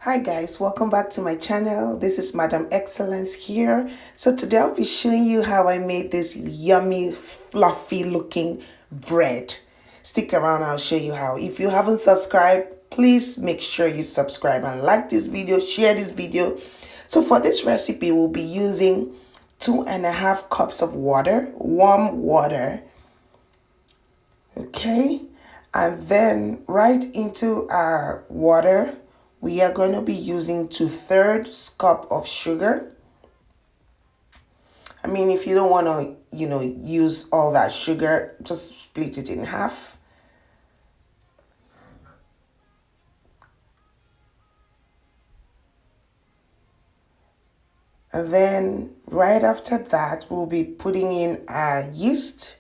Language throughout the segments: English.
Hi guys, welcome back to my channel. This is Madam Excellence here. So today I'll be showing you how I made this yummy, fluffy looking bread. Stick around, I'll show you how. If you haven't subscribed, please make sure you subscribe and like this video, share this video. So for this recipe, we'll be using 2.5 cups of water, warm water. Okay, and then right into our water we are going to be using 2/3 cup of sugar. I mean, if you don't want to use all that sugar, just split it in half. And then right after that we'll be putting in our yeast,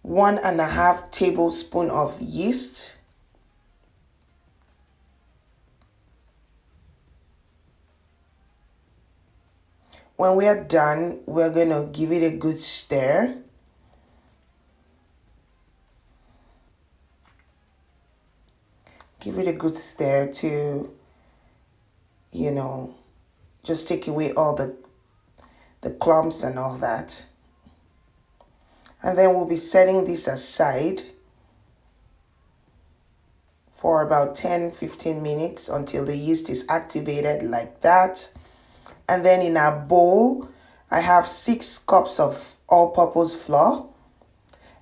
1.5 tablespoon of yeast. When we are done, we're going to give it a good stir. Give it a good stir to, just take away all the clumps and all that. And then we'll be setting this aside for about 10-15 minutes until the yeast is activated like that. And then in our bowl, I have 6 cups of all-purpose flour.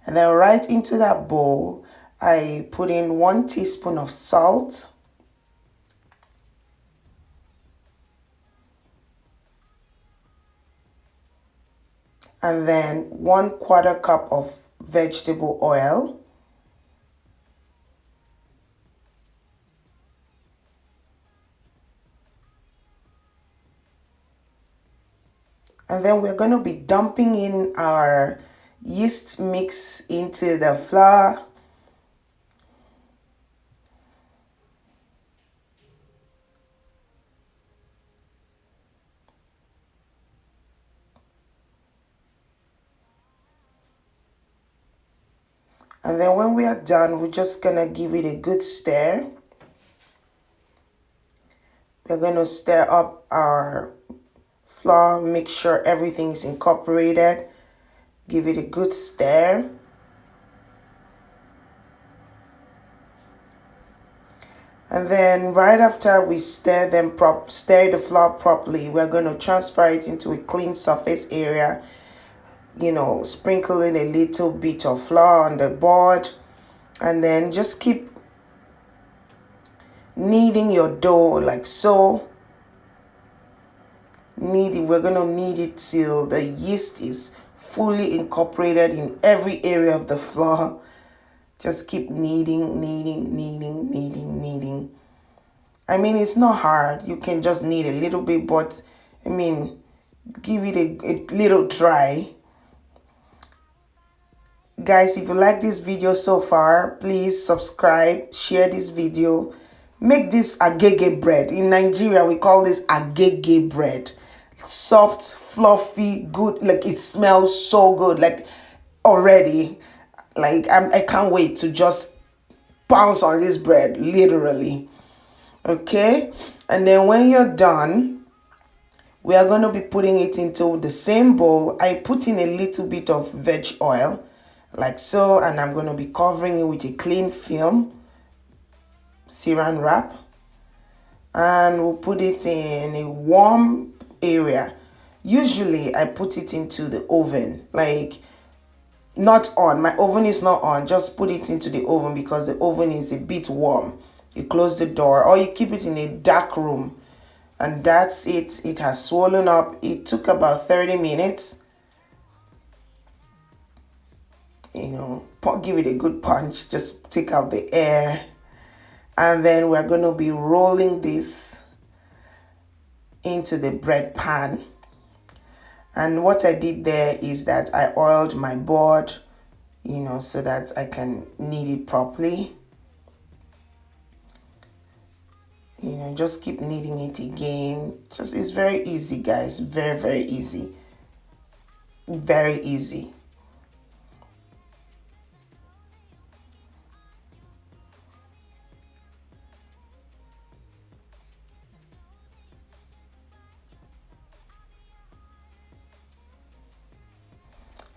And then right into that bowl, I put in 1 teaspoon of salt. And then 1/4 cup of vegetable oil. And then we're going to be dumping in our yeast mix into the flour. And then when we are done, we're just going to give it a good stir. We're going to stir up our flour, make sure everything is incorporated. Give it a good stir. And then right after we stir the flour properly, we're going to transfer it into a clean surface area. Sprinkle in a little bit of flour on the board, and then just keep kneading your dough like so. We're going to knead it till the yeast is fully incorporated in every area of the flour. Just keep kneading. I mean, it's not hard. You can just knead a little bit, but I mean, give it a little try. Guys, if you like this video so far, please subscribe, share this video. Make this agege bread. In Nigeria, we call this agege bread. Soft, fluffy, good. Like, it smells so good. Like, already, like, I can't wait to just pounce on this bread, literally. Okay? And then when you're done, we are going to be putting it into the same bowl. I put in a little bit of veg oil, like so, and I'm going to be covering it with a clean film, saran wrap, and we'll put it in a warm area. Usually I put it into the oven, like not on. My oven is not on. Just put it into the oven because the oven is a bit warm. You close the door or you keep it in a dark room, and that's it. It has swollen up. It took about 30 minutes. Give it a good punch. Just take out the air. And then we're going to be rolling this into the bread pan. And what I did there is that I oiled my board, so that I can knead it properly. Just keep kneading it again. It's very easy, guys. Very, very easy. Very easy.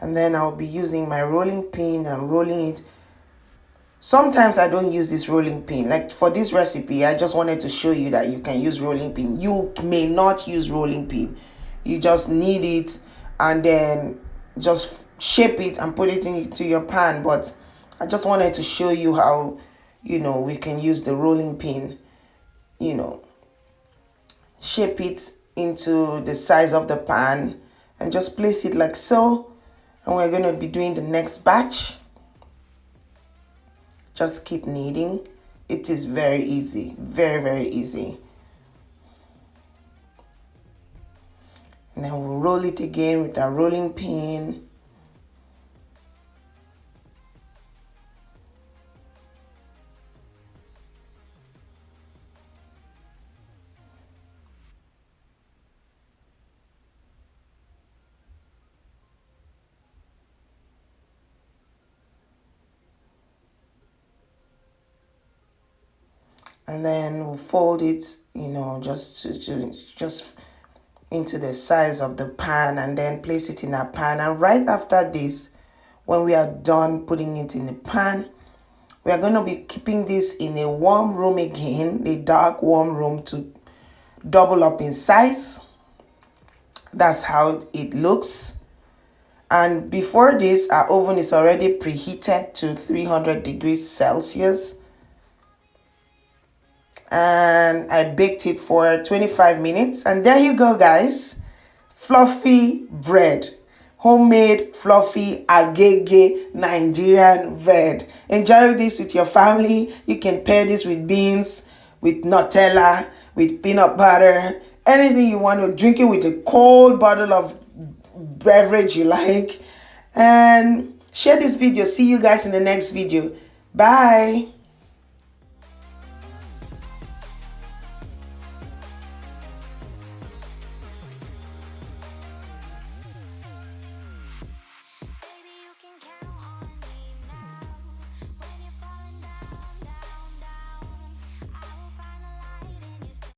And then I'll be using my rolling pin and rolling it. Sometimes I don't use this rolling pin. Like for this recipe, I just wanted to show you that you can use rolling pin. You may not use rolling pin. You just need it and then just shape it and put it into your pan. But I just wanted to show you how, we can use the rolling pin, shape it into the size of the pan and just place it like so. And we're going to be doing the next batch. Just keep kneading. It is very easy, very, very easy. And then we'll roll it again with our rolling pin. And then we'll fold it, just into the size of the pan, and then place it in a pan. And right after this, when we are done putting it in the pan, we are going to be keeping this in a warm room again, a dark warm room, to double up in size. That's how it looks. And before this, our oven is already preheated to 300 degrees Celsius. And I baked it for 25 minutes. And there you go, guys. Fluffy bread. Homemade, fluffy, agege Nigerian bread. Enjoy this with your family. You can pair this with beans, with Nutella, with peanut butter. Anything you want to. Drink it with a cold bottle of beverage you like. And share this video. See you guys in the next video. Bye.